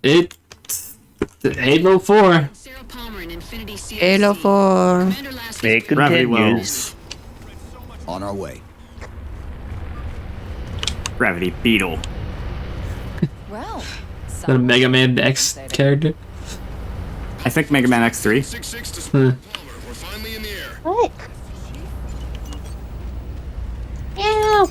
It Halo 4. Halo 4. It Gravity continues. wells. On our way. Gravity Beetle. Well, The Mega Man X character. I think Mega Man X3. 6-6 to Huh. Palmer. We're finally in the air. What? Yeah.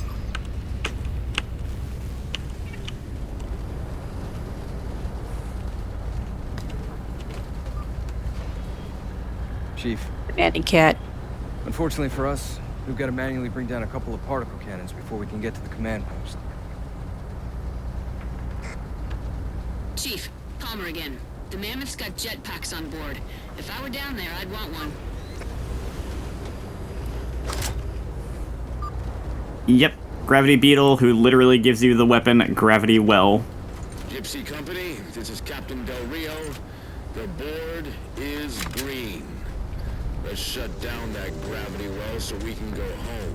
Chief, Nanny cat. unfortunately for us, we've got to manually bring down a couple of particle cannons before we can get to the command post. Chief, Palmer again. The Mammoth's got jetpacks on board. If I were down there, I'd want one. Yep. Gravity Beetle, who literally gives you the weapon Gravity Well. Gypsy Company, this is Captain Del Rio. The board is green. Let's shut down that gravity well so we can go home.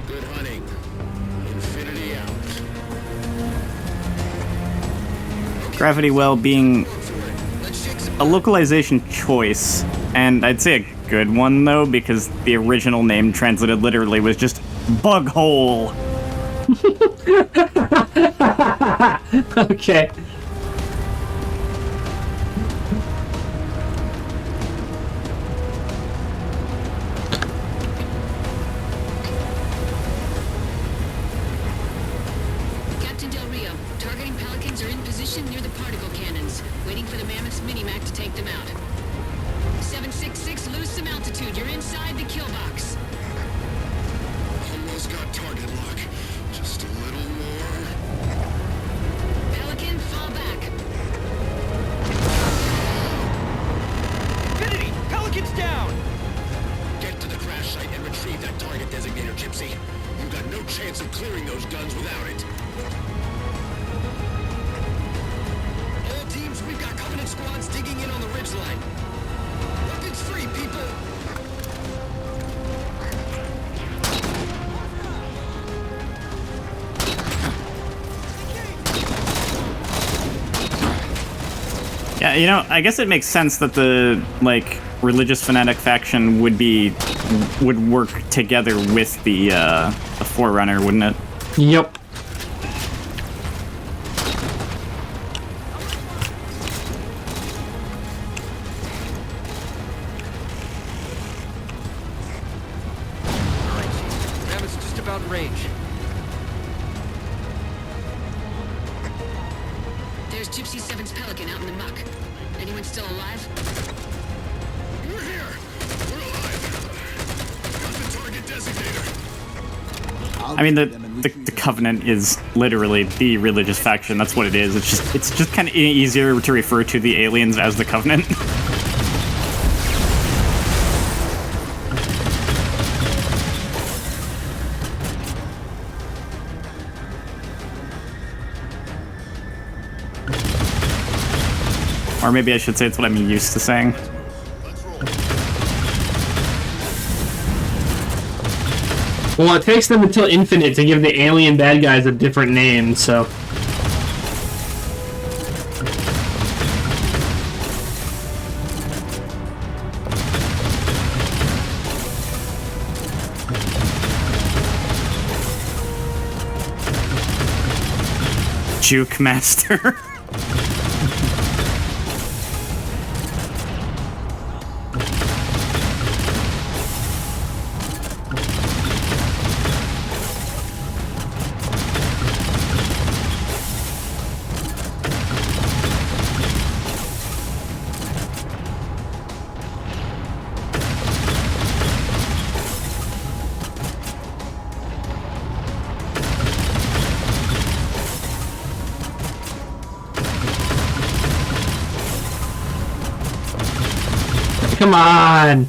Good hunting. Infinity out. Gravity Well being a localization choice, and I'd say a good one though, because the original name translated literally was just Bug Hole. Okay. Captain Del Rio, targeting Pelicans are in position near the particle cannons, waiting for the Mammoth's mini-mac to take them out. 766, lose some altitude. You're inside the kill box. Almost got target lock. Just a little more. Pelican, fall back. Infinity! Pelican's down! Get to the crash site and retrieve that target designator, Gypsy. You've got no chance of clearing those guns without it. All teams, we've got Covenant squads digging in on the ridgeline. Weapons free, people! Yeah, you know, I guess it makes sense that the, like, religious fanatic faction would work together with the Forerunner, wouldn't it? Yep. Mammoth's just about in range. There's Gypsy 7's Pelican out in the muck. Anyone still alive? We're here! We're alive! Got the target designator! I mean, the Covenant is literally the religious faction. That's what it is. It's just kind of easier to refer to the aliens as the Covenant. Or maybe I should say it's what I'm used to saying. Well, it takes them until Infinite to give the alien bad guys a different name, so... Juke Master. Come on!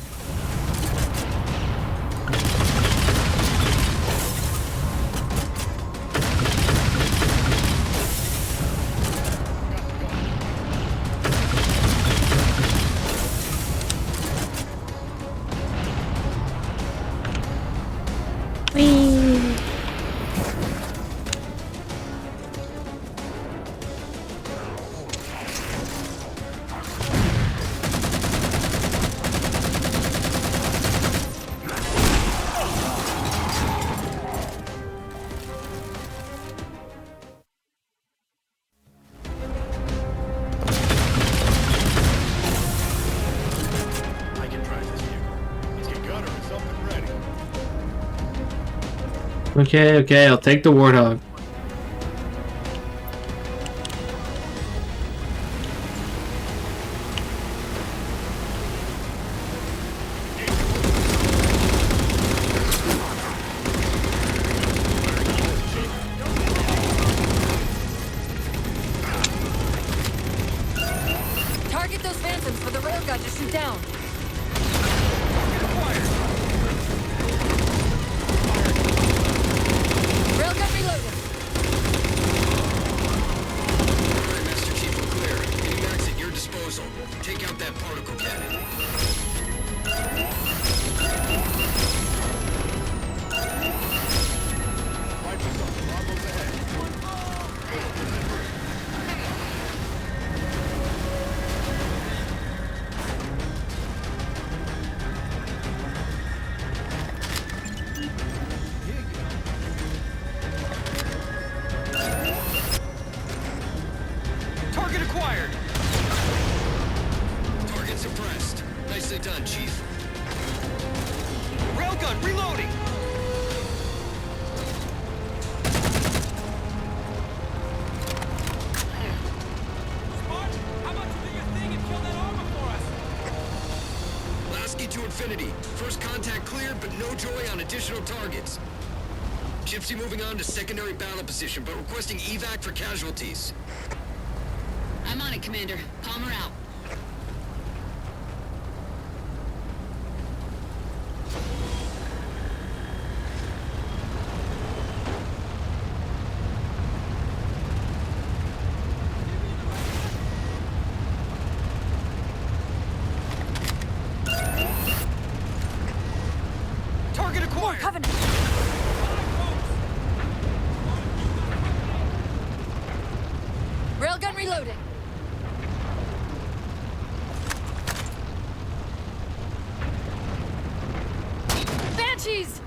Whee! Okay, okay, I'll take the Warthog. Target those phantoms for the railgun to shoot down. Railgun reloaded. Alright, Master Chief, we're clear. Maniacs at your disposal. Take out that particle cannon. Target acquired! Target suppressed. Nicely done, Chief. Railgun reloading! Lasky to infinity. First contact cleared, but no joy on additional targets. Gypsy moving on to secondary battle position, but requesting evac for casualties. I'm on it, Commander. Palmer out. Target acquired! Covenant. Railgun reloading. Banshees!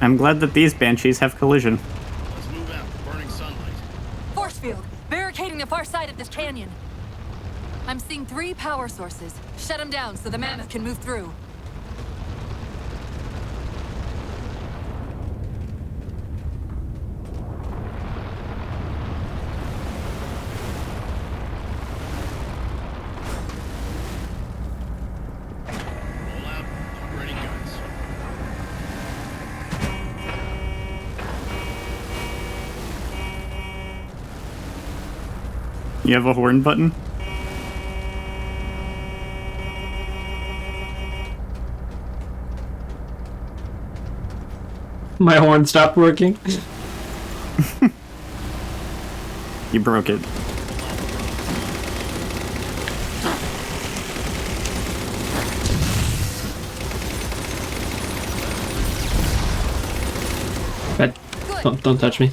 I'm glad that these banshees have collision. Let's move out. Burning sunlight. Force field, barricading the far side of this canyon. I'm seeing 3 power sources. Shut them down so the mammoth can move through. Roll out. Ready guns. You have a horn button? My horn stopped working. You broke it. Bad. Don't touch me.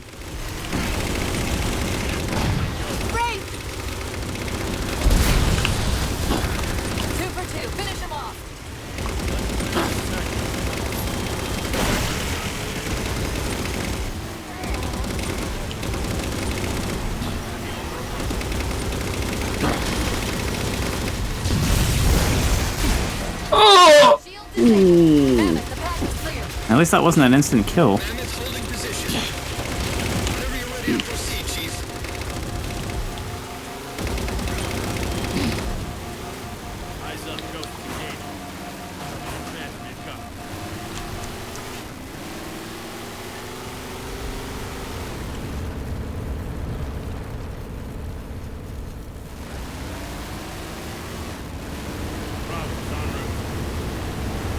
Great! 2 for 2, finish him off. Oh! Shield detected. Mammoth, the path is clear. At least that wasn't an instant kill. Mammoth holding position. Whenever you're ready to proceed, Chief. Eyes up, go. Engage. Advancement incoming.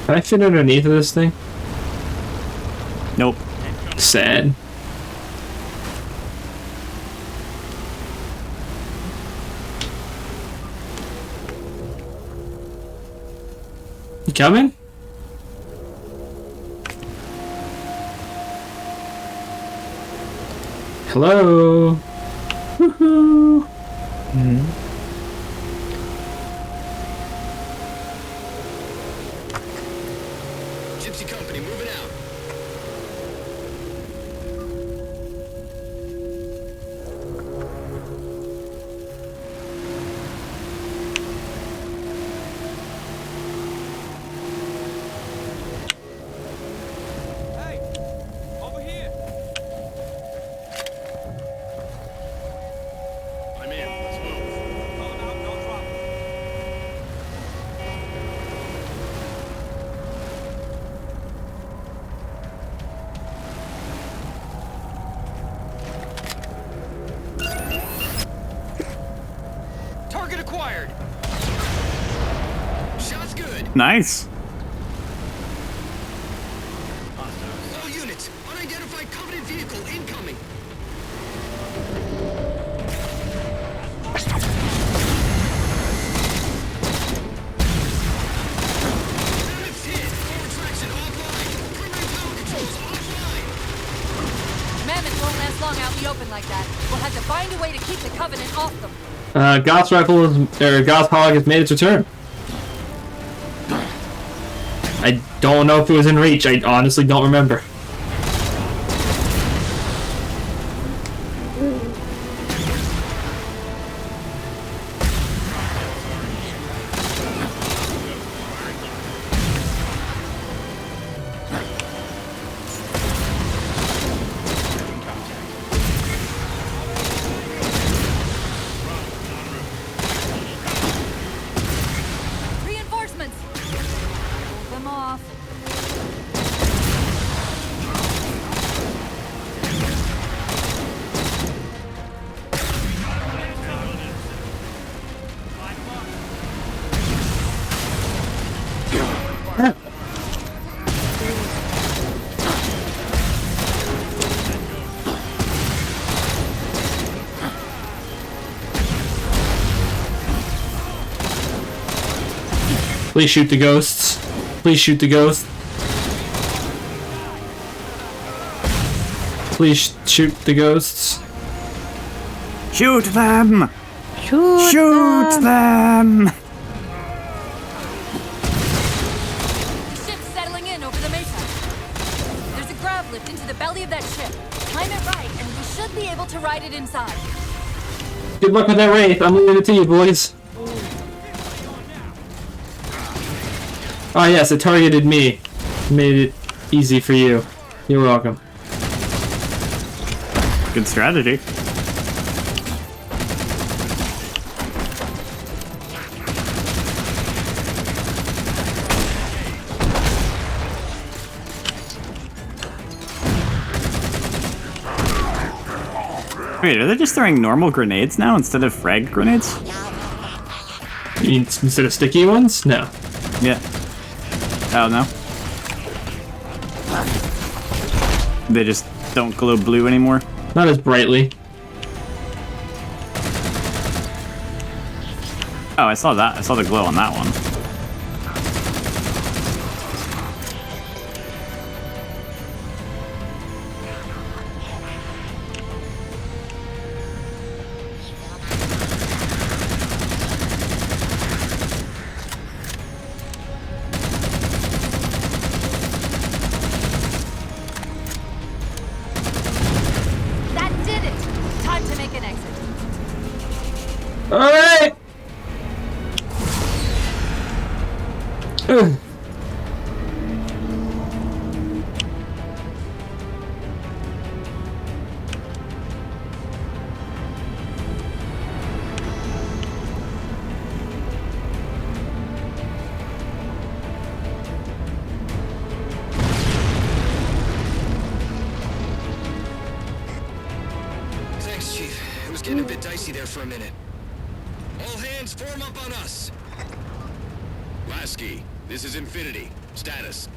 Can I fit underneath of this thing? Nope. Sad. You coming? Hello. Woohoo. Gypsy Company, moving out. I'm in. Let's move. Target acquired. Shots good. Nice. All units, unidentified Covenant vehicle incoming. Mammoth's hit. Forward traction offline. Primary power controls offline. Mammoth won't last long out in the open like that. We'll have to find a way to keep the Covenant off them. Goth's Goth's hog has made its return. I don't know if it was in reach. I honestly don't remember. Reinforcements! Hold them off. Please shoot the ghosts. Please shoot the ghosts. Please shoot the ghosts. Shoot them! Shoot, Shoot them! Ship's settling in over the mesa. There's a grav lift into the belly of that ship. Time it right, and we should be able to ride it inside. Good luck with that wraith. I'm leaving it to you, boys. Ah, yes, it targeted me. Made it easy for you. You're welcome. Good strategy. Wait, are they just throwing normal grenades now instead of frag grenades? You mean instead of sticky ones? No. Yeah. Oh, no? They just don't glow blue anymore? Not as brightly. Oh, I saw that. I saw the glow on that one. That did it! Time to make an exit. Alright! Thanks, Chief. It was getting a bit dicey there for a minute. All hands form up on us. Lasky, this is Infinity. Status.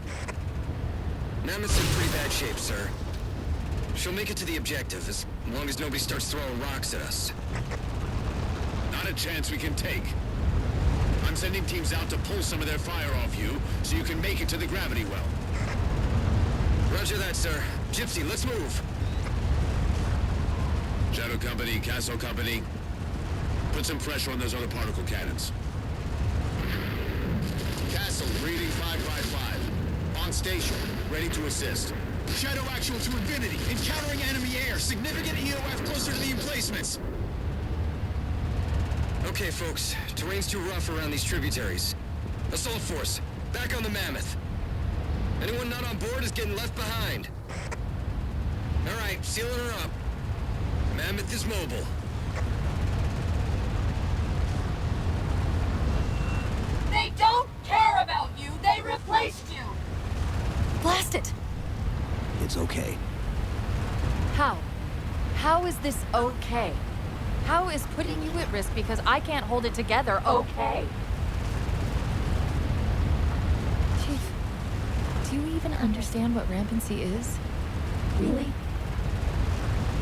Mammoth's in pretty bad shape, sir. She'll make it to the objective as long as nobody starts throwing rocks at us. Not a chance we can take. I'm sending teams out to pull some of their fire off you so you can make it to the gravity well. Roger that, sir. Gypsy, let's move. Shadow Company, Castle Company, put some pressure on those other particle cannons. Castle, reading 555. On station, ready to assist. Shadow actual to infinity. Encountering enemy air. Significant EOF closer to the emplacements. Okay, folks. Terrain's too rough around these tributaries. Assault force, back on the Mammoth. Anyone not on board is getting left behind. All right, sealing her up. Mammoth is mobile. They don't care about you. They replaced you. Blast it. It's okay. How? How is this okay? How is putting you at risk because I can't hold it together okay? Chief, do you even understand what rampancy is? Really?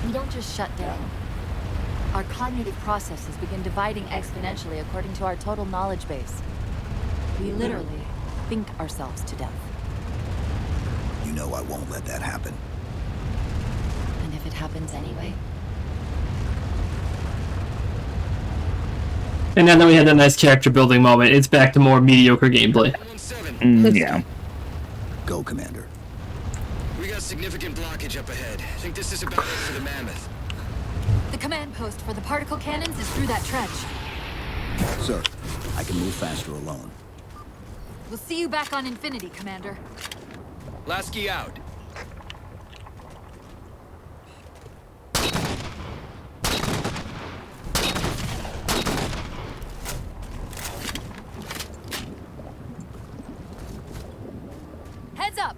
We don't just shut down. Our cognitive processes begin dividing exponentially according to our total knowledge base. We literally think ourselves to death. You know I won't let that happen. And if it happens anyway? And now that we had that nice character building moment, it's back to more mediocre gameplay. 117. Yeah. Go, Commander. We got significant blockage up ahead. Think this is about it for the Mammoth. The command post for the particle cannons is through that trench. Sir, I can move faster alone. We'll see you back on Infinity, Commander. Lasky out. Heads up!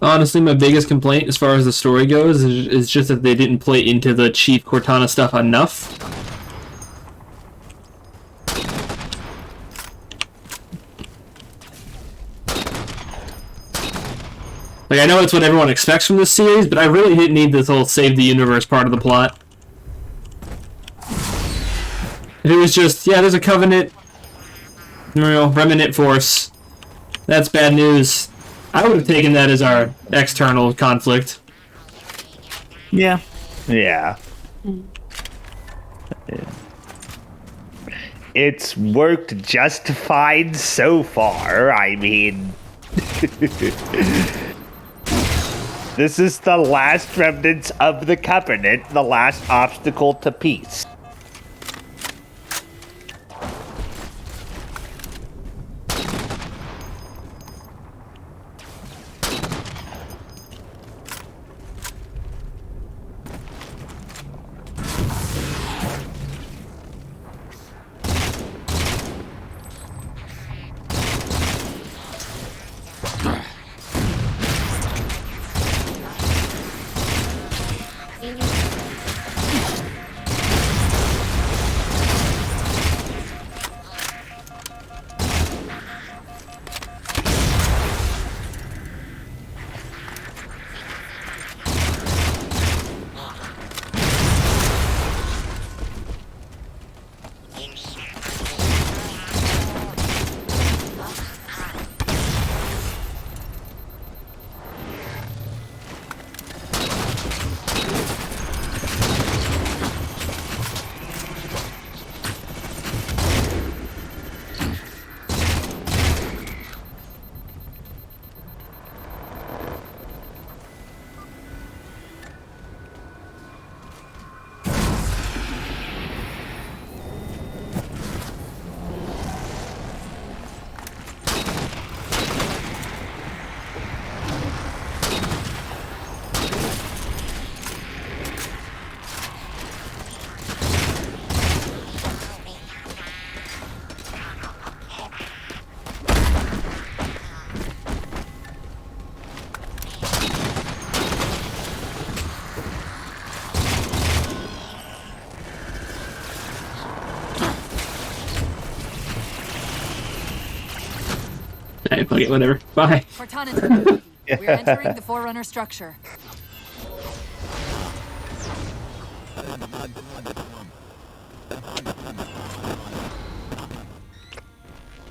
Honestly, my biggest complaint as far as the story goes is just that they didn't play into the Chief Cortana stuff enough. Like, I know it's what everyone expects from this series, but I really didn't need this whole save the universe part of the plot. If it was just, yeah, there's a Covenant, you know, remnant force. That's bad news. I would have taken that as our external conflict. Yeah. Yeah. It's worked just fine so far. I mean... This is the last remnants of the Covenant, the last obstacle to peace. Hey, fuck it, whatever. Bye. Cortana to Infinity. We're entering the Forerunner structure.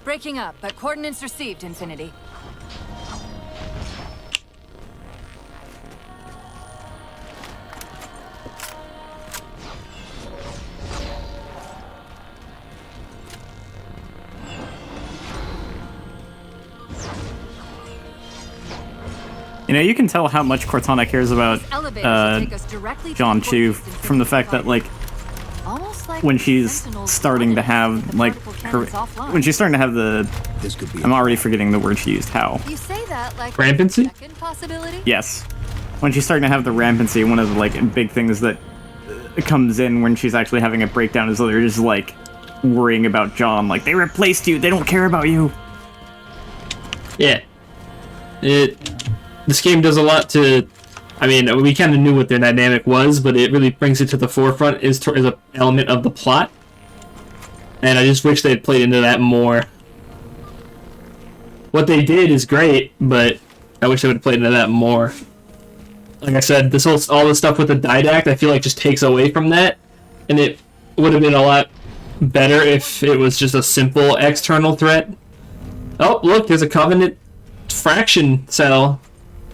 Breaking up, but coordinates received, Infinity. You know, you can tell how much Cortana cares about John Chu from the fact that, like, when she's starting to have, like, when she's starting to have the, I'm already forgetting the word she used, how? You say that like Rampancy? second possibility? Yes. When she's starting to have the rampancy, one of the, like, big things that comes in when she's actually having a breakdown is that they're just, like, worrying about John. Like, they replaced you, they don't care about you. Yeah. This game does a lot to... I mean, we kind of knew what their dynamic was, but it really brings it to the forefront as an element of the plot. And I just wish they had played into that more. What they did is great, but I wish they would have played into that more. Like I said, all the stuff with the Didact, I feel like just takes away from that. And it would have been a lot better if it was just a simple external threat. Oh, look, there's a Covenant fraction cell.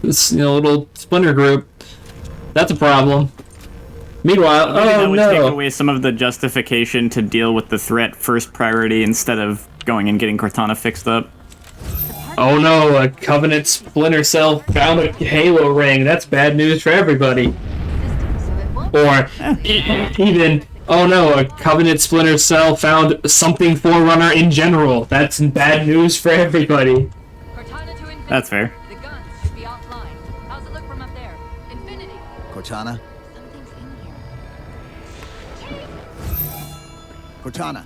This, little splinter group. That's a problem. Meanwhile, That would take no. away some of the justification to deal with the threat first priority instead of going and getting Cortana fixed up. Oh no, a Covenant splinter cell found a Halo ring. That's bad news for everybody. Or even, oh no, a Covenant splinter cell found something Forerunner in general. That's bad news for everybody. That's fair. The guns should be offline. How's it look from up there? Infinity. Cortana? Something's in here. Cortana?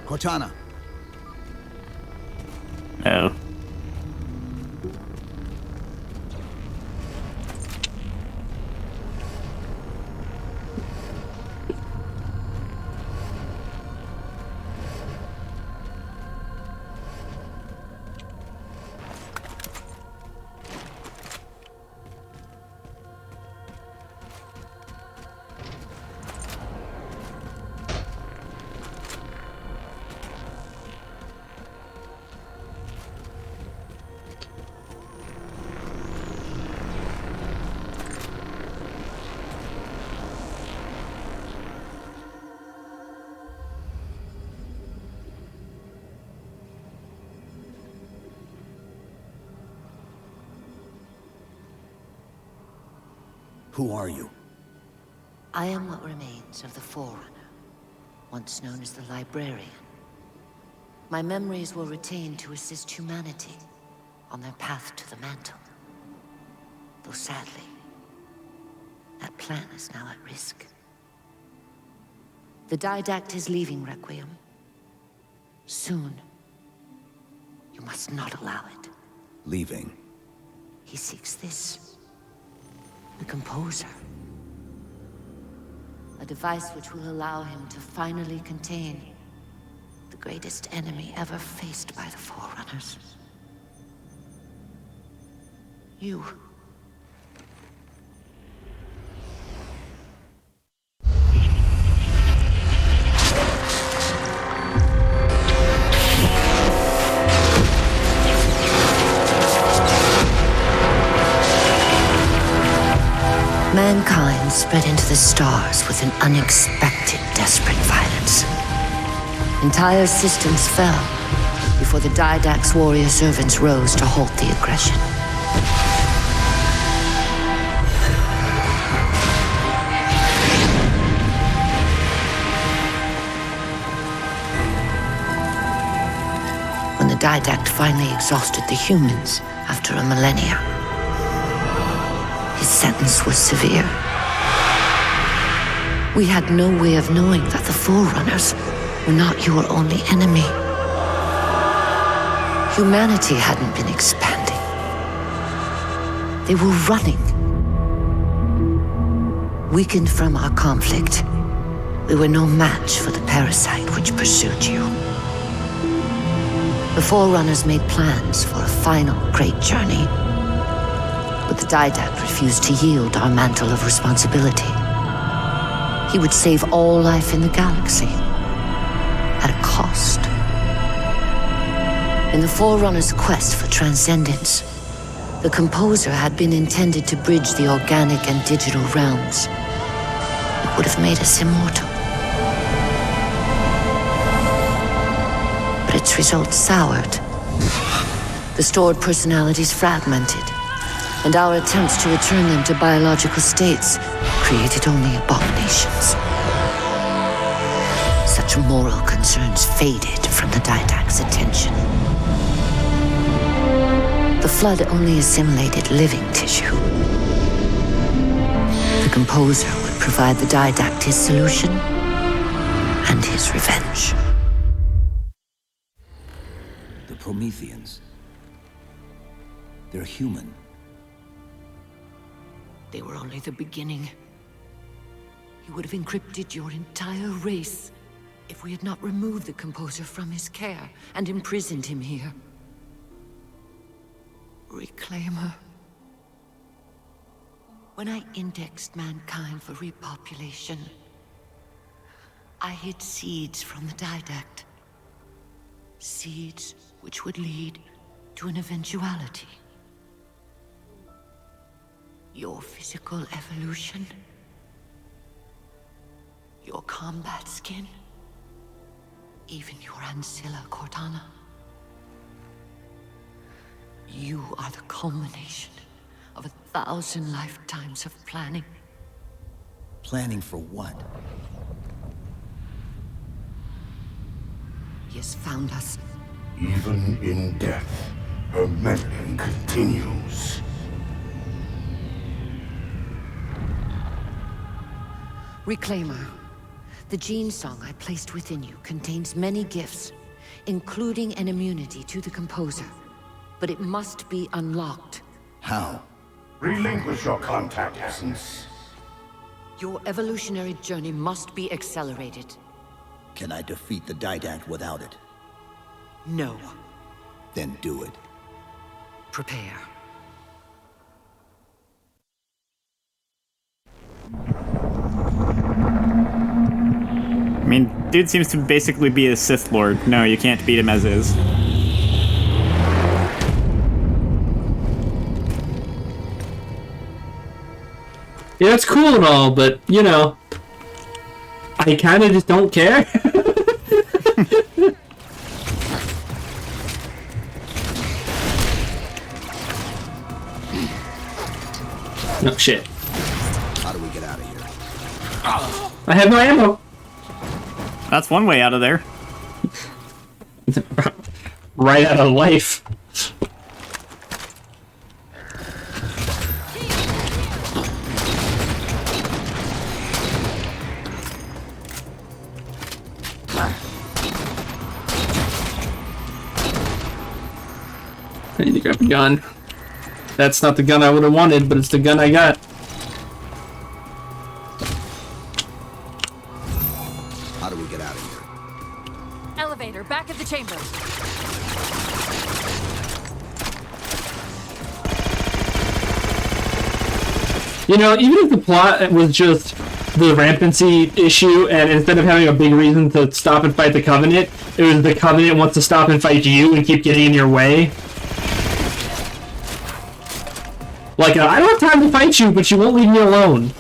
Cortana? Oh. Who are you? I am what remains of the Forerunner, once known as the Librarian. My memories were retained to assist humanity on their path to the mantle. Though sadly, that plan is now at risk. The Didact is leaving Requiem. Soon. You must not allow it. Leaving. He seeks this. The Composer. A device which will allow him to finally contain the greatest enemy ever faced by the Forerunners. You. Mankind spread into the stars with an unexpected, desperate violence. Entire systems fell before the Didact's warrior servants rose to halt the aggression. When the Didact finally exhausted the humans after a millennia, his sentence was severe. We had no way of knowing that the Forerunners were not your only enemy. Humanity hadn't been expanding. They were running. Weakened from our conflict, we were no match for the parasite which pursued you. The Forerunners made plans for a final great journey, but the Didact refused to yield our mantle of responsibility. He would save all life in the galaxy, at a cost. In the Forerunners' quest for transcendence, the Composer had been intended to bridge the organic and digital realms. It would have made us immortal. But its results soured. The stored personalities fragmented, and our attempts to return them to biological states created only abominations. Such moral concerns faded from the Didact's attention. The Flood only assimilated living tissue. The Composer would provide the Didact his solution and his revenge. The Prometheans. They're human. They were only the beginning. He would have encrypted your entire race if we had not removed the Composer from his care and imprisoned him here. Reclaimer. When I indexed mankind for repopulation, I hid seeds from the Didact. Seeds which would lead to an eventuality. Your physical evolution, your combat skin, even your ancilla Cortana. You are the culmination of 1,000 lifetimes of planning. Planning for what? He has found us. Even in death, her meddling continues. Reclaimer. The gene song I placed within you contains many gifts, including an immunity to the Composer. But it must be unlocked. How? Relinquish your contact essence. Your evolutionary journey must be accelerated. Can I defeat the Didact without it? No. Then do it. Prepare. I mean, dude seems to basically be a Sith Lord. No, you can't beat him as is. Yeah, it's cool and all, but, you know, I kind of just don't care. No shit. How do we get out of here? I have no ammo. That's one way out of there. Right out of life. I need to grab a gun. That's not the gun I would have wanted, but it's the gun I got. How do we get out of here? Elevator, back at the chamber. You know, even if the plot was just the rampancy issue, and instead of having a big reason to stop and fight the Covenant, it was the Covenant wants to stop and fight you and keep getting in your way. Like, I don't have time to fight you, but you won't leave me alone.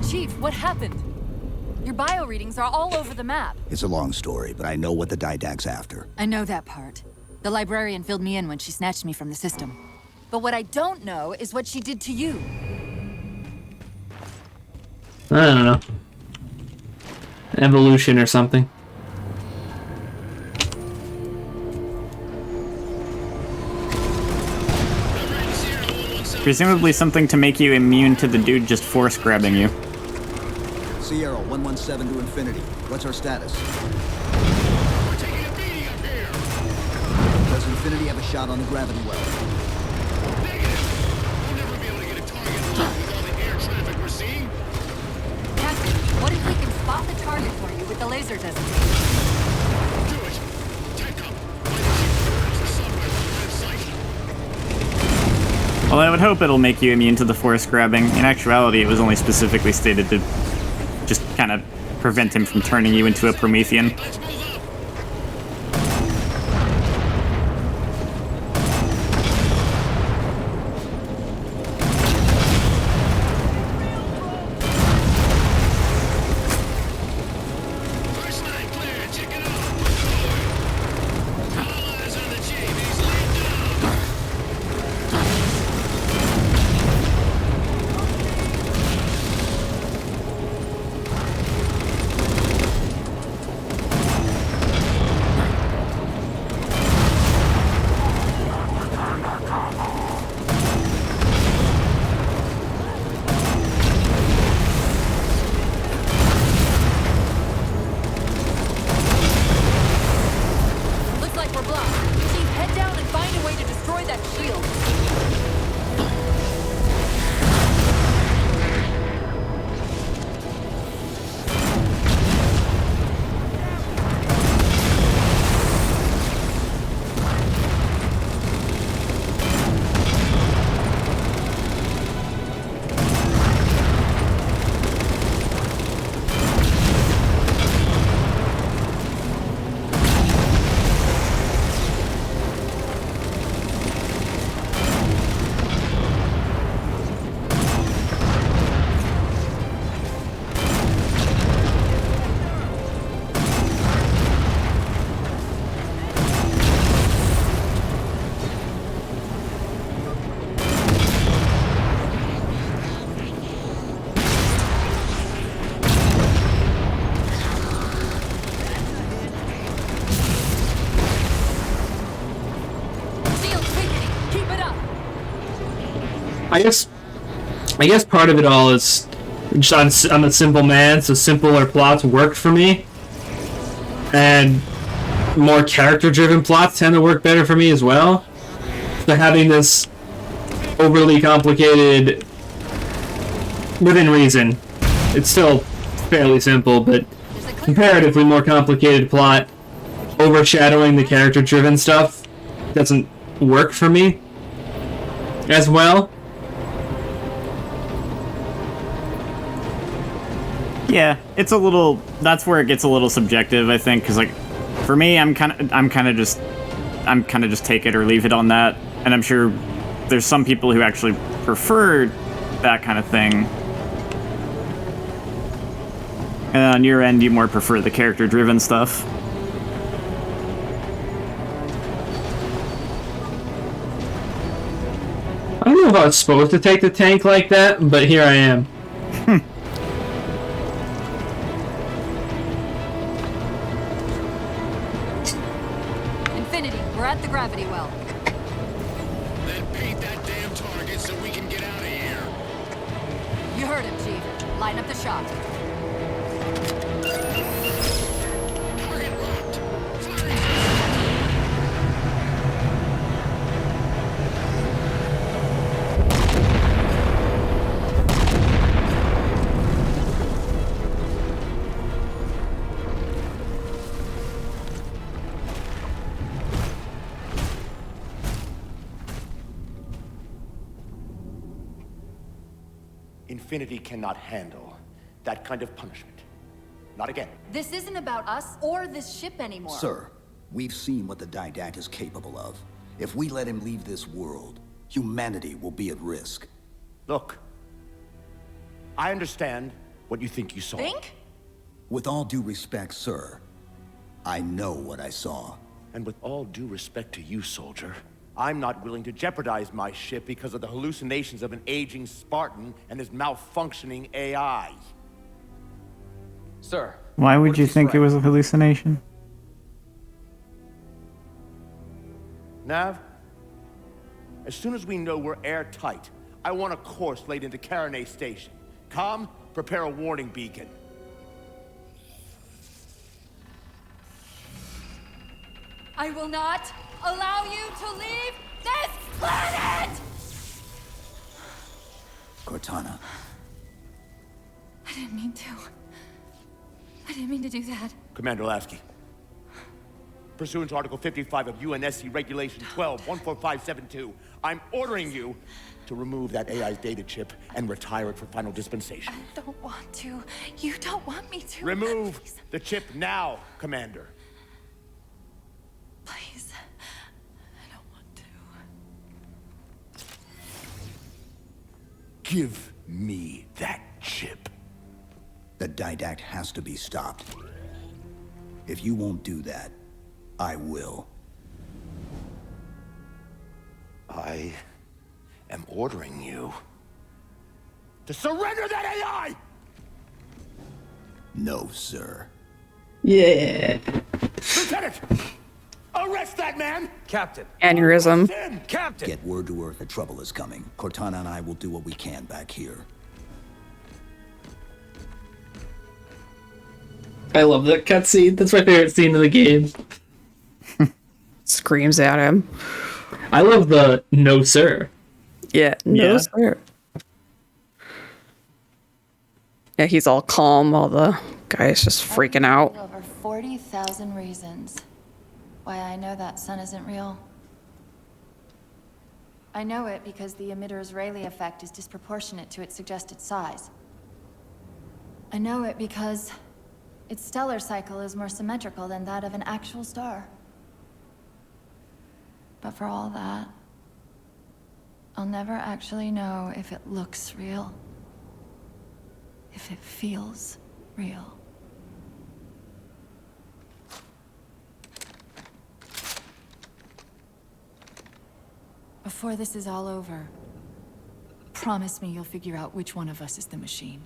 Chief, what happened? Your bio readings are all over the map. It's a long story, but I know what the Didact's after. I know that part. The librarian filled me in when she snatched me from the system. But what I don't know is what she did to you. I don't know. Evolution or something. Presumably something to make you immune to the dude just force grabbing you. Sierra 117 to Infinity. What's our status? We're taking a beating up here. Does Infinity have a shot on the gravity well? Negative. We'll never be able to get a target. Sensor doesn't. Do it! Take up! The subway line of sight. Well, I would hope it'll make you immune to the force grabbing. In actuality, it was only specifically stated to just kind of prevent him from turning you into a Promethean. Let's move up! First line clear, check it out. All eyes on the chief, he's laid down. Looks like we're blocked. Chief, head down and find a way to destroy that shield. Shield's weakening. Keep it up. I guess part of it all is just I'm a simple man, so simpler plots worked for me, and more character-driven plots tend to work better for me as well. So having this overly complicated, within reason, it's still fairly simple, but comparatively more complicated plot overshadowing the character-driven stuff doesn't work for me as well. Yeah, it's a little. That's where it gets a little subjective, I think, because like, for me, I'm kind of just take it or leave it on that, and I'm sure there's some people who actually prefer that kind of thing. And on your end, you more prefer the character-driven stuff. I don't know if I was supposed to take the tank like that, but here I am. Infinity, we're at the gravity well. Then paint that damn target so we can get out of here. You heard him, Chief. Line up the shot. Target locked. Firing. Infinity cannot handle that kind of punishment. Not again. This isn't about us or this ship anymore. Sir, we've seen what the Didact is capable of. If we let him leave this world, humanity will be at risk. Look, I understand what you think you saw. Think? With all due respect, sir, I know what I saw. And with all due respect to you, soldier, I'm not willing to jeopardize my ship because of the hallucinations of an aging Spartan and his malfunctioning AI. Sir. Why would you think it was a hallucination? Nav, as soon as we know we're airtight, I want a course laid into Caranay Station. Com, prepare a warning beacon. I will not allow you to leave this planet! Cortana. I didn't mean to. I didn't mean to do that. Commander Lasky. Pursuant to Article 55 of UNSC Regulation 12-14572, I'm ordering you to remove that AI's data chip and retire it for final dispensation. I don't want to. You don't want me to. Remove the chip now, Commander. Please. I don't want to. Give me that chip. The didact has to be stopped. If you won't do that, I will. I am ordering you to surrender that AI! No, sir. Yeah. Lieutenant! Arrest that man! Captain! Aneurysm. Captain! Get word to Earth that trouble is coming. Cortana and I will do what we can back here. I love that cutscene. That's my favorite scene in the game. Screams at him. I love the no sir. Yeah, no sir. Yeah, he's all calm while the guy's just freaking out. Over 40,000 reasons why I know that sun isn't real. I know it because the emitter's Rayleigh effect is disproportionate to its suggested size. I know it because its stellar cycle is more symmetrical than that of an actual star. But for all that, I'll never actually know if it looks real. If it feels real. Before this is all over, promise me you'll figure out which one of us is the machine.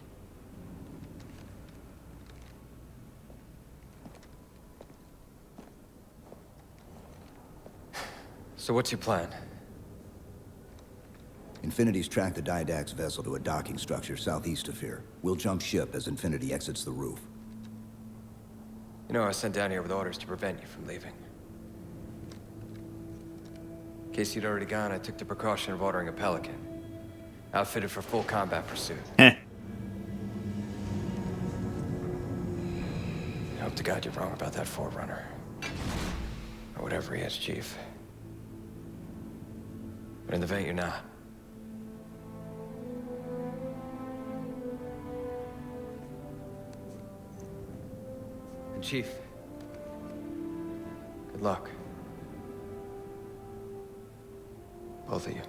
So what's your plan? Infinity's tracked the Didact's vessel to a docking structure southeast of here. We'll jump ship as Infinity exits the roof. You know, I was sent down here with orders to prevent you from leaving. In case you'd already gone, I took the precaution of ordering a Pelican. Outfitted for full combat pursuit. I hope to God you're wrong about that Forerunner. Or whatever he is, Chief. But in the event you're not. And Chief, good luck. Both of you.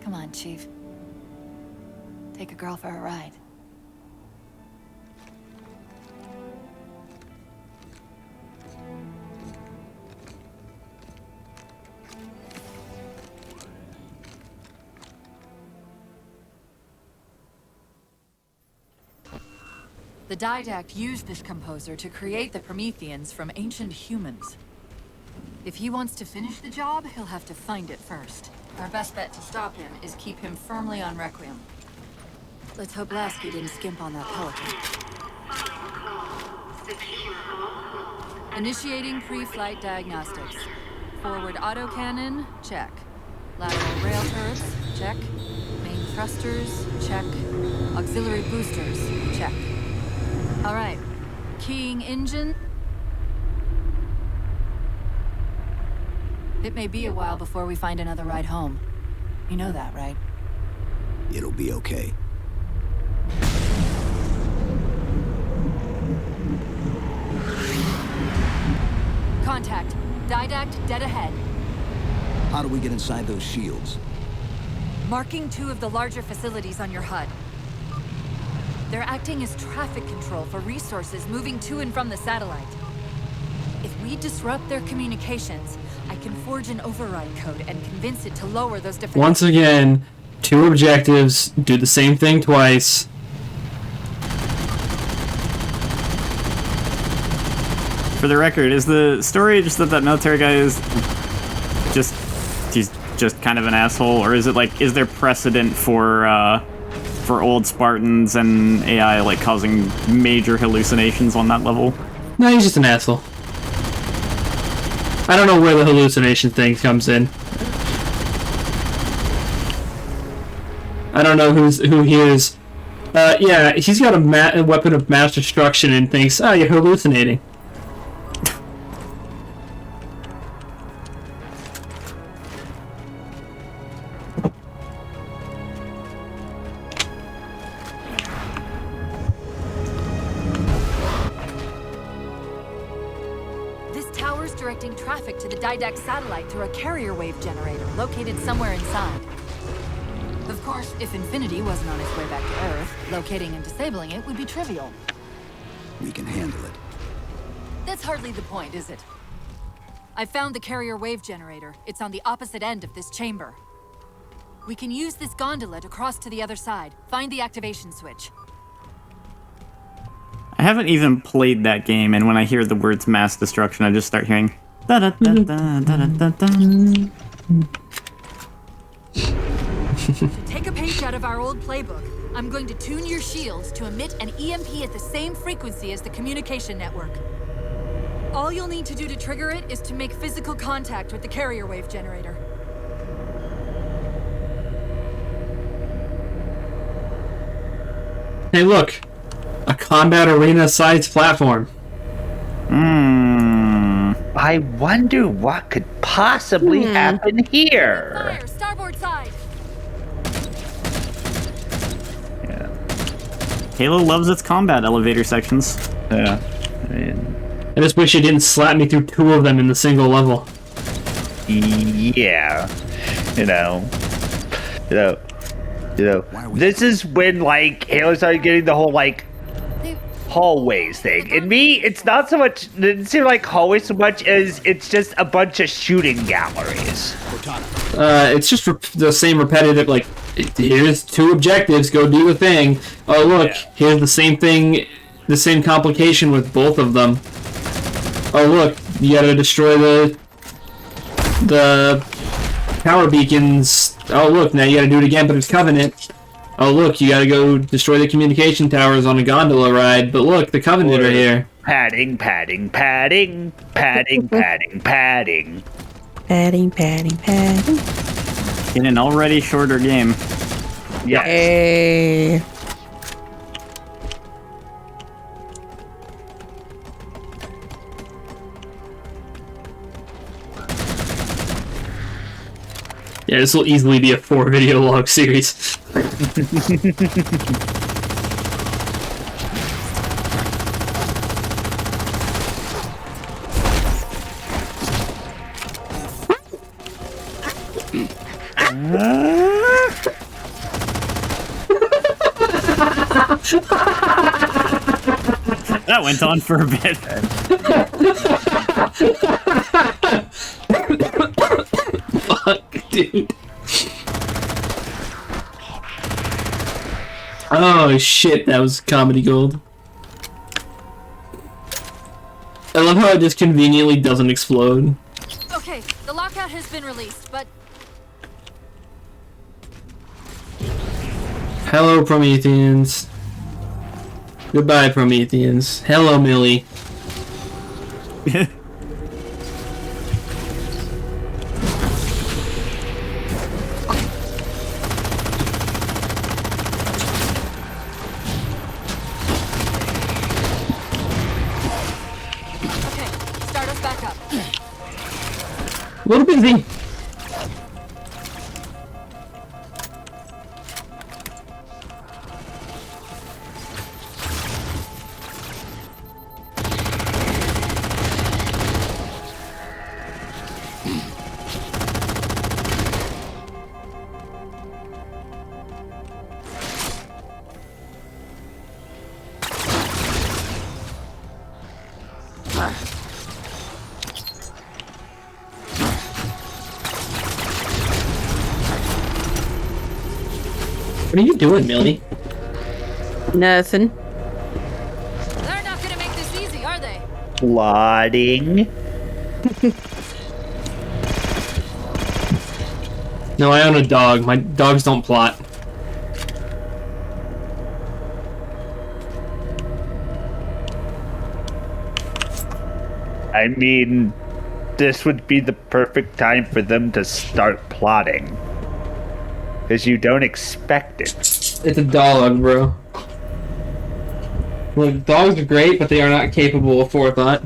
Come on, Chief. Take a girl for a ride. The Didact used this composer to create the Prometheans from ancient humans. If he wants to finish the job, he'll have to find it first. Our best bet to stop him is keep him firmly on Requiem. Let's hope Lasky didn't skimp on that Pelican. Initiating pre-flight diagnostics. Forward autocannon, check. Lateral rail turrets, check. Main thrusters, check. Auxiliary boosters, check. All right, keying engine. It may be a while before we find another ride home. You know that, right? It'll be okay. Contact. Didact dead ahead. How do we get inside those shields? Marking 2 of the larger facilities on your HUD. They're acting as traffic control for resources moving to and from the satellite. If we disrupt their communications, I can forge an override code and convince it to lower those defenses. Once again, 2 objectives, do the same thing twice. For the record, is the story just that Nyathera guy is he's just kind of an asshole, or is it like, is there precedent for old Spartans and AI like causing major hallucinations on that level? No, he's just an asshole. I don't know where the hallucination thing comes in. I don't know who he is. Yeah, he's got a weapon of mass destruction and thinks, oh, you're hallucinating. Directing traffic to the Didact satellite through a carrier wave generator located somewhere inside. Of course, if Infinity wasn't on its way back to Earth, locating and disabling it would be trivial. We can handle it. That's hardly the point, is it? I found the carrier wave generator. It's on the opposite end of this chamber. We can use this gondola to cross to the other side. Find the activation switch. I haven't even played that game, and when I hear the words mass destruction, I just start hearing da da da da da da da. To take a page out of our old playbook, I'm going to tune your shields to emit an EMP at the same frequency as the communication network. All you'll need to do to trigger it is to make physical contact with the carrier wave generator. Hey, look. A combat arena-sized platform. I wonder what could possibly happen here. Fire, starboard side. Yeah. Halo loves its combat elevator sections. Yeah. I mean, I just wish it didn't slap me through 2 of them in the single level. Yeah. You know. This is when, like, Halo started getting the whole, like, hallways thing. In me, it's not so much, it didn't seem like hallways so much as it's just a bunch of shooting galleries. It's just the same repetitive, like, here's 2 objectives, go do the thing. Oh, look, here's the same thing, the same complication with both of them. Oh, look, you gotta destroy the power beacons. Oh, look, now you gotta do it again, but it's Covenant. Oh, look, you gotta go destroy the communication towers on a gondola ride, but look, the Covenant are here. Padding, padding, padding, padding, padding, padding. Padding, padding, padding. In an already shorter game. Yes. Hey. Yeah, this will easily be a 4-video log series. That went on for a bit. Fuck, dude. Oh shit, that was comedy gold. I love how it just conveniently doesn't explode. Okay, the lockout has been released, but... Hello, Prometheans. Goodbye, Prometheans. Hello, Millie. A little busy. What are you doing, Millie? Nothing. They're not gonna make this easy, are they? Plotting. No, I own a dog. My dogs don't plot. I mean, this would be the perfect time for them to start plotting. because you don't expect it. It's a dog, bro. Look, dogs are great, but they are not capable of forethought.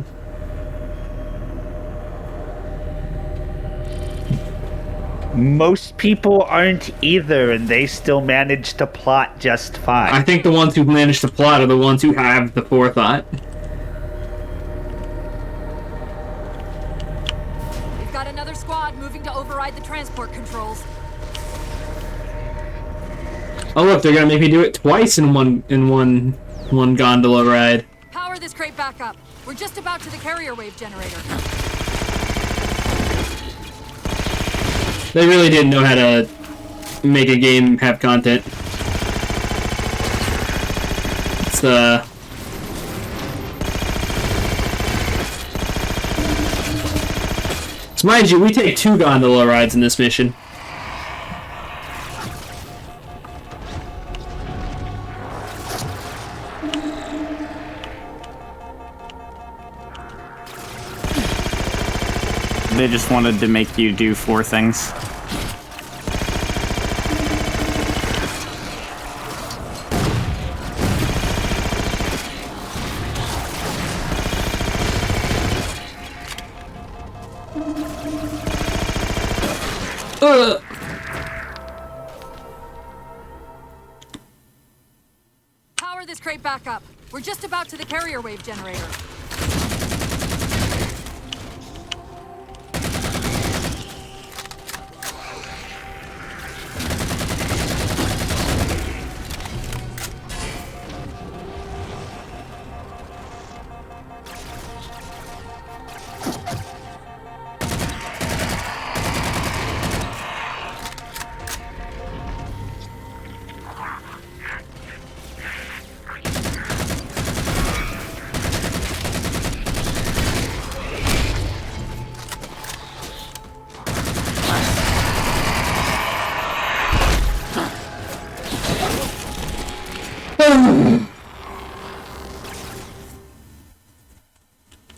Most people aren't either, and they still manage to plot just fine. I think the ones who manage to plot are the ones who have the forethought. We've got another squad moving to override the transport controls. Oh look, they're gonna make me do it twice in one gondola ride. Power this crate back up. We're just about to the carrier wave generator. They really didn't know how to make a game have content. It's So mind you, we take 2 gondola rides in this mission. They just wanted to make you do 4 things. Power this crate back up. We're just about to the carrier wave generator.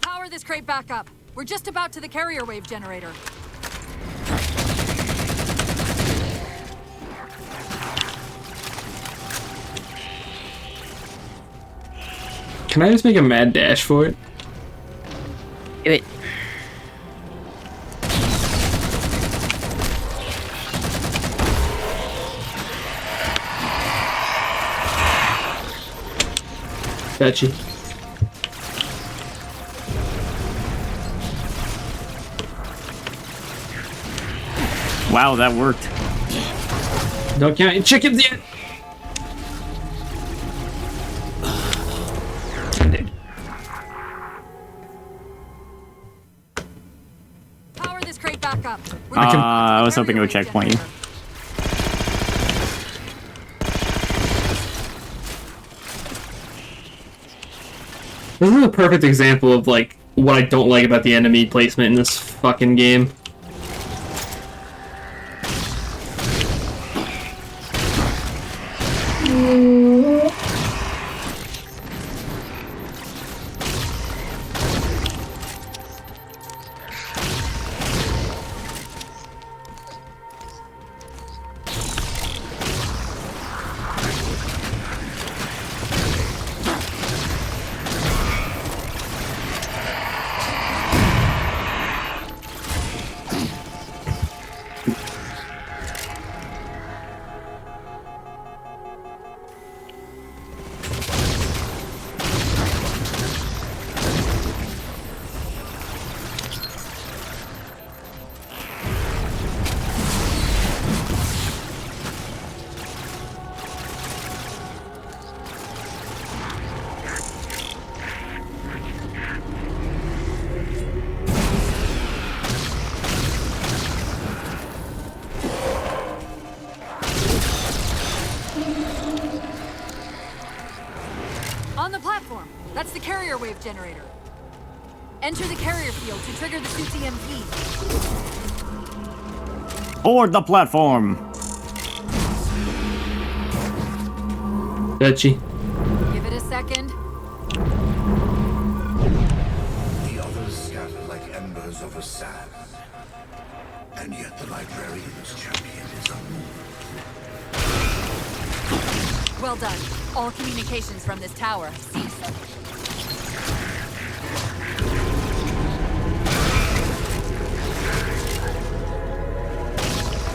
Power this crate back up. We're just about to the carrier wave generator. Can I just make a mad dash for it? Do it. Got you. Wow, that worked. Don't count your chickens yet. Power this crate back up. I was hoping it would checkpoint you. This is a perfect example of like what I don't like about the enemy placement in this fucking game. On the platform. That's the carrier wave generator. Enter the carrier field to trigger the suit's EMP. Board the platform. Got you. Give it a second. The others scatter like embers over sand. And yet the librarian's champion is unmoved. Well done. All communications from this tower have ceased.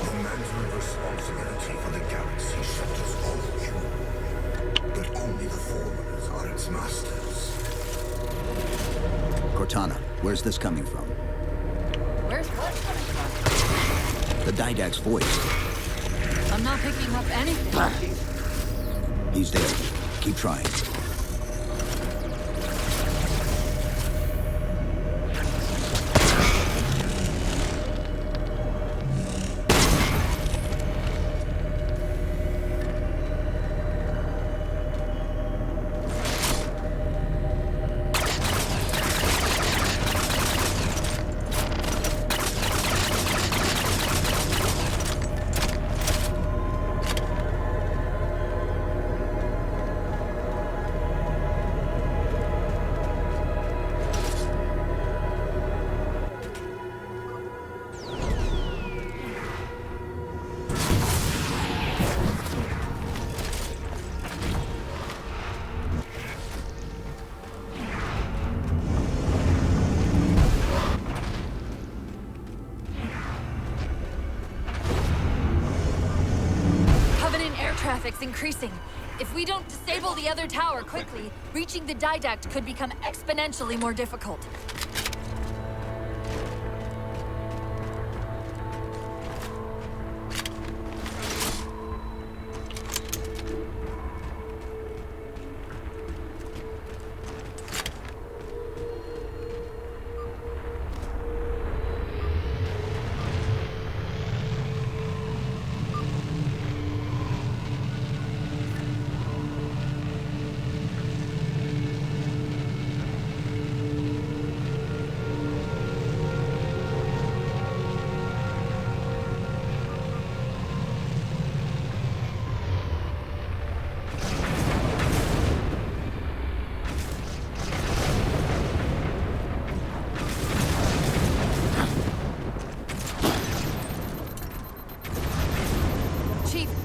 The mantle of responsibility for the galaxy shutters all human, but only the Forerunners are its masters. Cortana, where's this coming from? Where's what coming from? The Didact's voice. I'm not picking up anything. He's there. Keep trying. Traffic's increasing. If we don't disable the other tower quickly, reaching the Didact could become exponentially more difficult.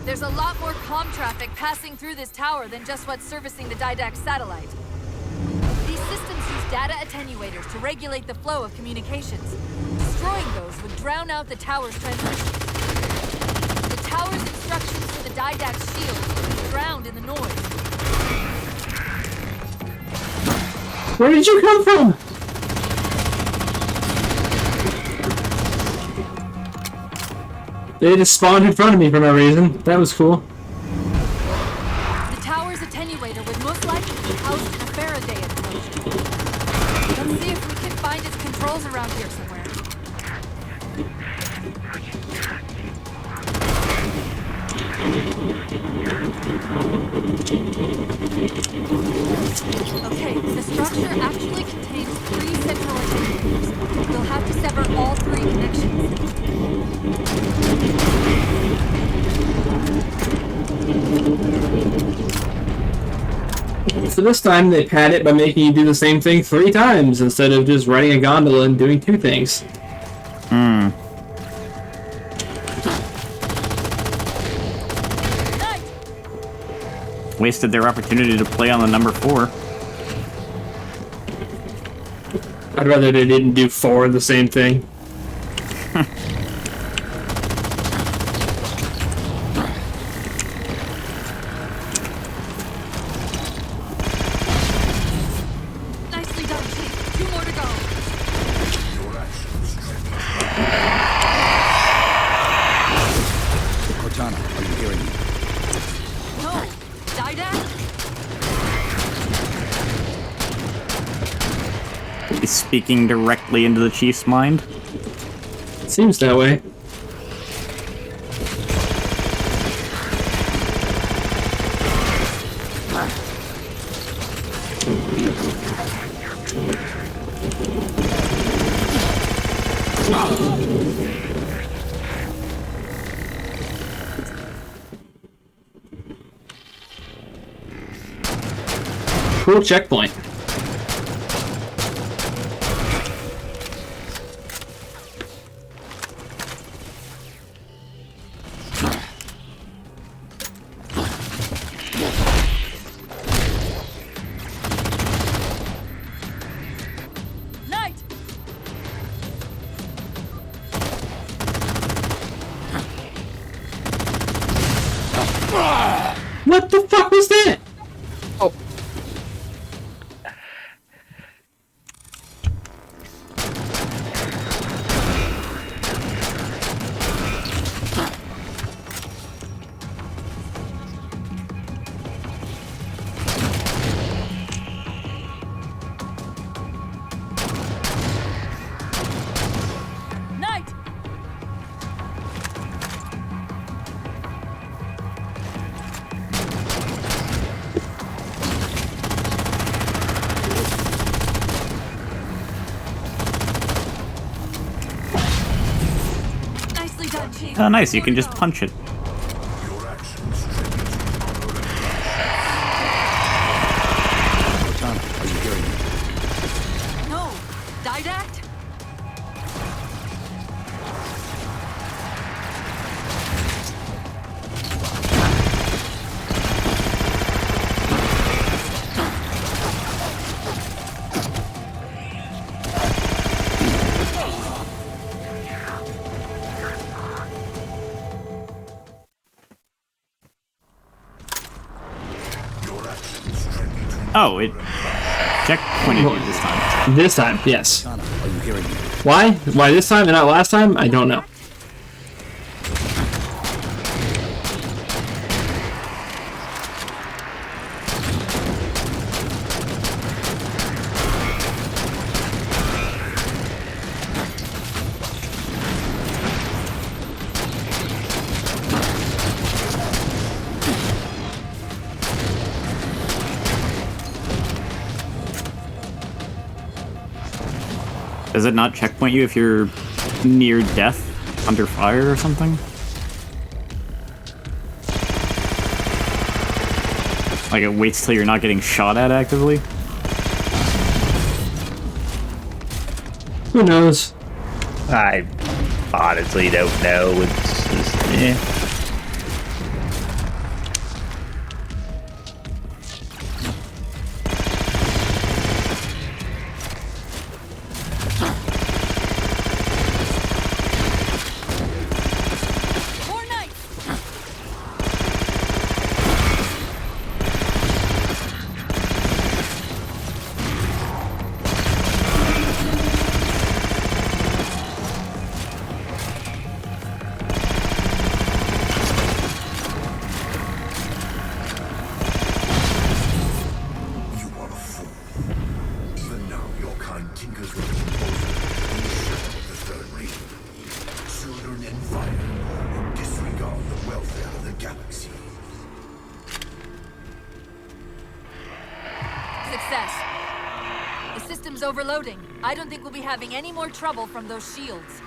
There's a lot more comm traffic passing through this tower than just what's servicing the Didact satellite. These systems use data attenuators to regulate the flow of communications. Destroying those would drown out the tower's transmission. The tower's instructions for the Didact's shields would be drowned in the noise. Where did you come from? They just spawned in front of me for no reason. That was cool. The tower's attenuator would most likely be housed in a Faraday enclosure. Let's see if we can find its controls around here somewhere. Okay, the structure actually contains 3 central attenuators. We'll have to sever all 3 connections. So this time they pad it by making you do the same thing 3 times instead of just riding a gondola and doing 2 things. Wasted their opportunity to play on the number 4. I'd rather they didn't do 4 of the same thing. Nicely done, Chief. 2 more to go. Cortana, are you hearing me? No. Didact? Is speaking directly into the Chief's mind? Seems that way. Cool checkpoint. What the fuck was that? Oh. Knight! Nicely done, Chief. Oh, nice. You can just punch it. Are you hearing me? No! Didact? Oh, it checkpointed you this time. This time, yes. Are you hearing me? Why? Why this time and not last time? I don't know. Does it not checkpoint you if you're near death, under fire or something? Like it waits till you're not getting shot at actively? Who knows? I honestly don't know. It's just, eh. More knights! You are a fool. Even now, your kind tinkers with the proposal in the shadow of the Third Ring. Children in fire who disregard the welfare of the galaxy. Success. The system's overloading. I don't think we'll be having any more trouble from those shields.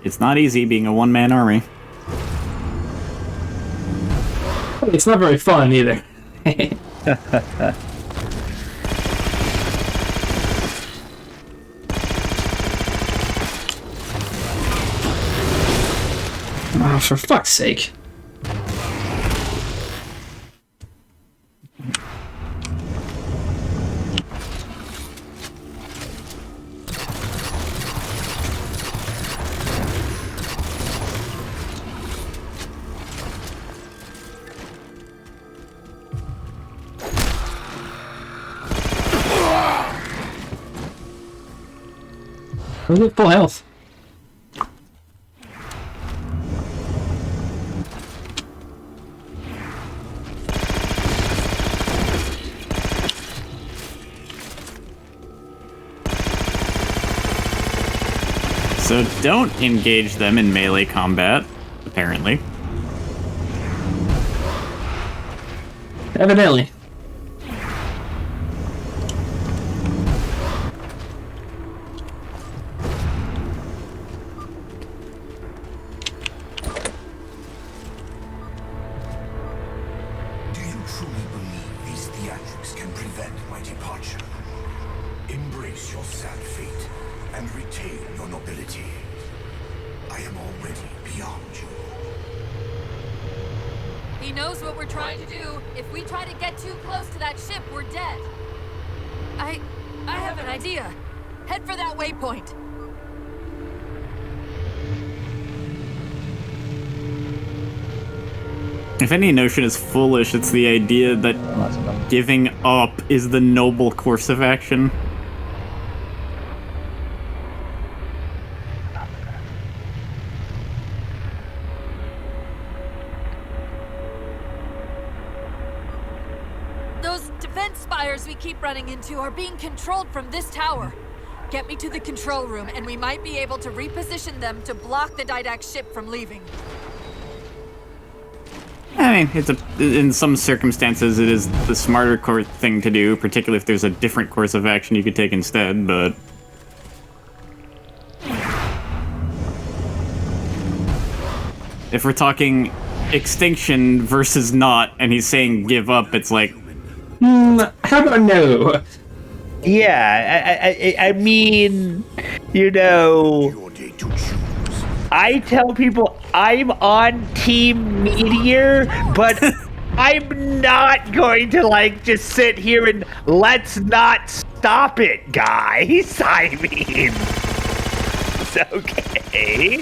It's not easy being a one-man army. It's not very fun either. Oh, for fuck's sake. Who's at full health? So don't engage them in melee combat, apparently. Evidently. Do you truly believe these theatrics can prevent my departure? Embrace your sad fate and retain your nobility. I am already beyond you. He knows what we're trying to do. If we try to get too close to that ship, we're dead. I have an idea. Head for that waypoint. If any notion is foolish, it's the idea that giving up is the noble course of action. Those defense spires we keep running into are being controlled from this tower. Get me to the control room, and we might be able to reposition them to block the Didact ship from leaving. I mean, in some circumstances, it is the smarter thing to do, particularly if there's a different course of action you could take instead, but... If we're talking extinction versus not, and he's saying give up, it's like... How about no? Yeah, I mean, you know, I tell people I'm on Team Meteor, but I'm not going to, like, just sit here and let's not stop it, guys. I mean, it's okay.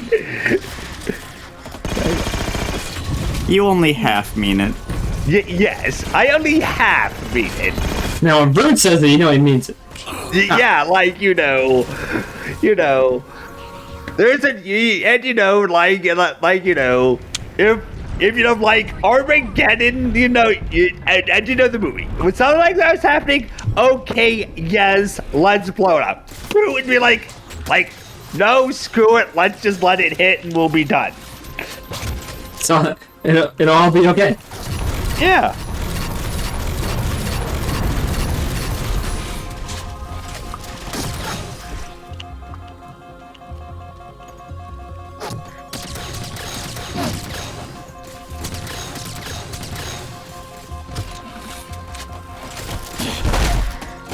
You only half mean it. Yes, I only half mean it. Now, when Bird says it, you know he means it. Yeah, like, you know, there's a, and you know, like, you know, if you know, like, Armageddon, you know, and you know the movie, when something like that was happening, okay, yes, let's blow it up. It would be like, no, screw it, let's just let it hit and we'll be done. So, it'll all be okay. Yeah.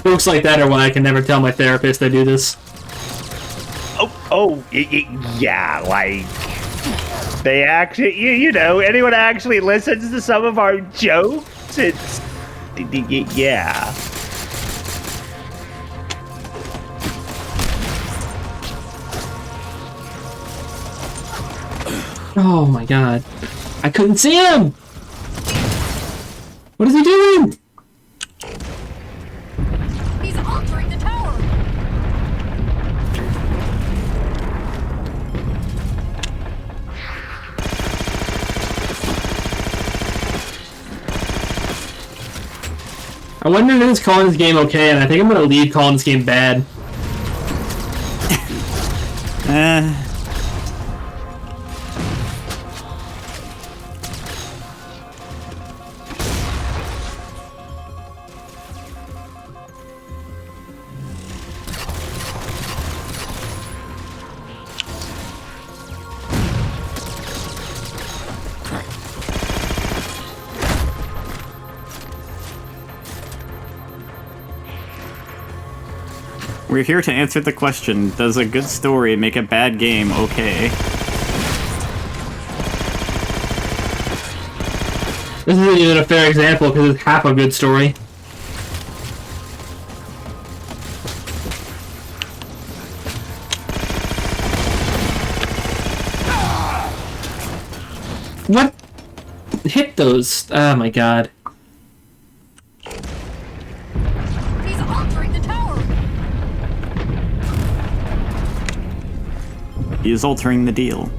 Jokes like that are why I can never tell my therapist I do this. Yeah, like, they actually, you know, anyone actually listens to some of our jokes, it's, yeah. Oh my god. I couldn't see him! What is he doing? He's altering the tower! I wonder if it's calling this game okay, and I think I'm gonna leave calling this game bad. We're here to answer the question, does a good story make a bad game okay? This isn't even a fair example because it's half a good story. What? Hit those. Oh my god. He's altering the tower! He is altering the deal.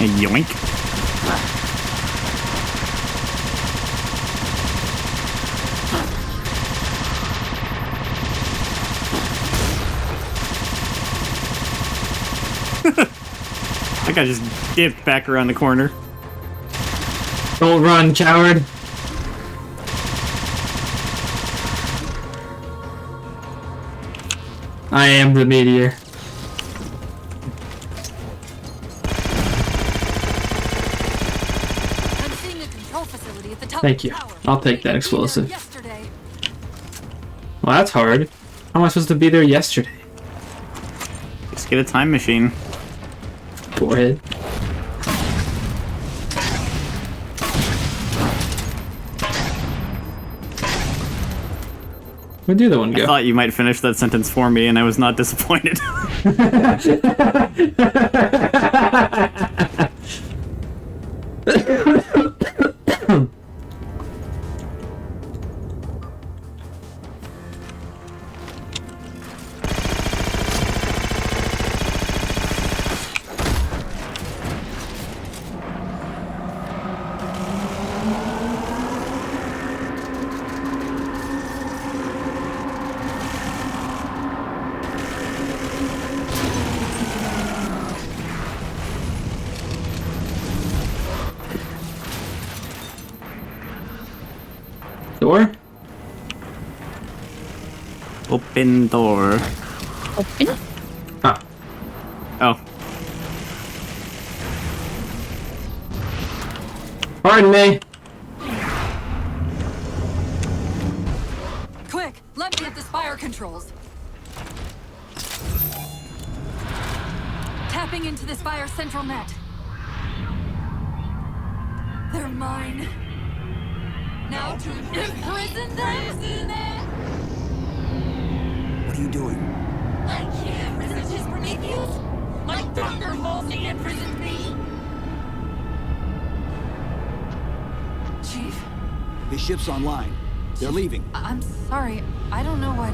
Yoink. I think I just dipped back around the corner. Don't run, coward. I am the meteor. I'm seeing a control facility at the top Thank you. I'll take that explosive. Well, that's hard. How am I supposed to be there yesterday? Just get a time machine. Forehead. Where'd the other one go? I thought you might finish that sentence for me, and I was not disappointed. Door? Open door. Open? Ah. Oh. Pardon me. Quick, let me at the spire controls. Tapping into the spire central net. They're mine. Now to imprison them? What are you doing? I can't resist his Prometheus. My thunder mostly imprisons me. Chief, His ship's online. They're leaving. I'm sorry. I don't know what...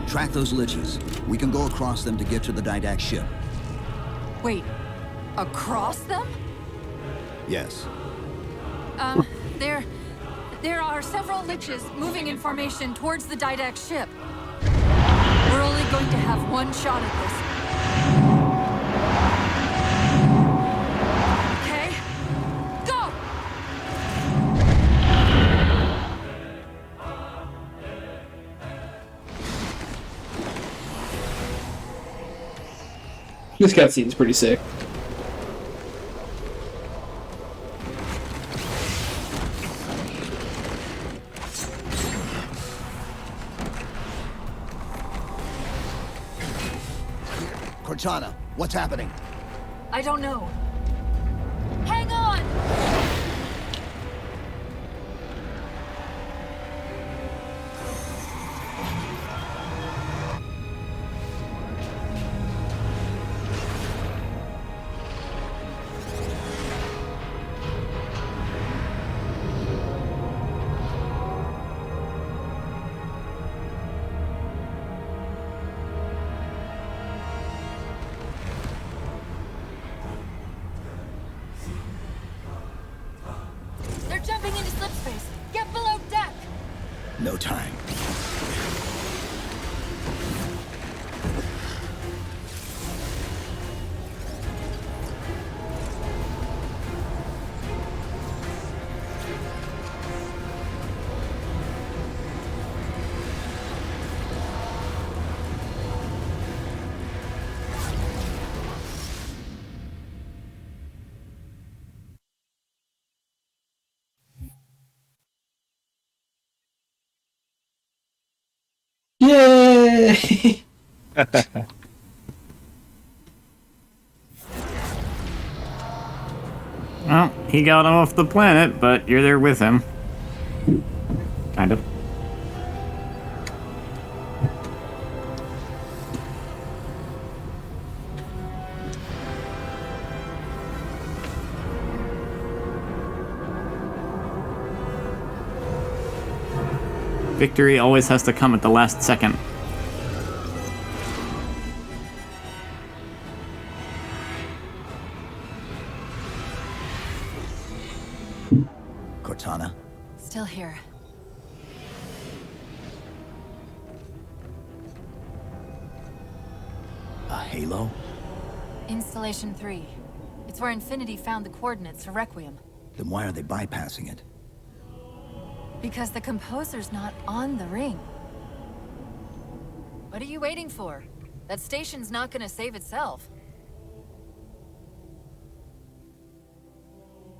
Track those liches. We can go across them to get to the Didact ship. Wait, across them? Yes. There are several liches moving in formation towards the Didact ship. We're only going to have one shot at this. Okay? Go! This cutscene's pretty sick. Cortana, what's happening? I don't know. Hang on! They're jumping into slip space. Get below deck. No time. Yay! Well, he got off the planet, but you're there with him. Kind of. Victory always has to come at the last second. Cortana? Still here. A halo? Installation 3. It's where Infinity found the coordinates for Requiem. Then why are they bypassing it? Because the composer's not on the ring. What are you waiting for? That station's not gonna save itself.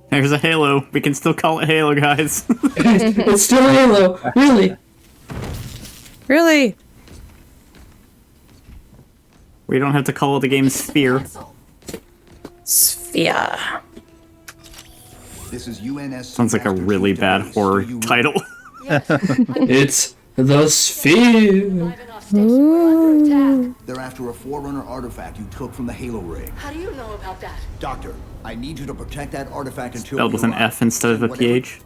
There's a Halo. We can still call it Halo, guys. It's still Halo. Really? Really? We don't have to call it the game Sphere. Sphere. This is UNSC. Sounds like a really bad horror title. It's the Sphere. Ooh. They're after a Forerunner artifact you took from the Halo ring. How do you know about that? Doctor, I need you to protect that artifact until Spelled with an arrive. F instead of a Whatever. PH.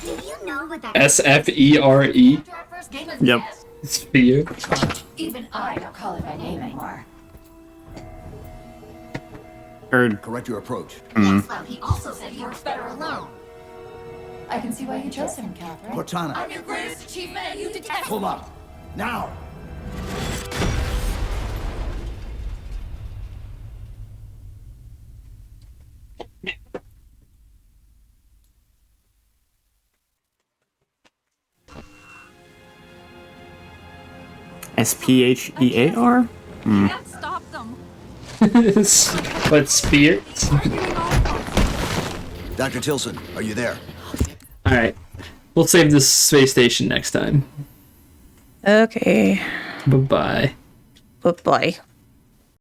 Do you know what that SFERE. Yep. Sphere. Even I don't call it by name anymore. Correct your approach. Well, he also said he works better alone. I can see why you chose him, Catherine. Cortana. I'm your greatest achievement and you detest Pull up. Now! SPHEAR? Can't stop them. But Sphere? Dr. Tilson, are you there? Alright. We'll save this space station next time. Okay. Bye-bye. Bye-bye.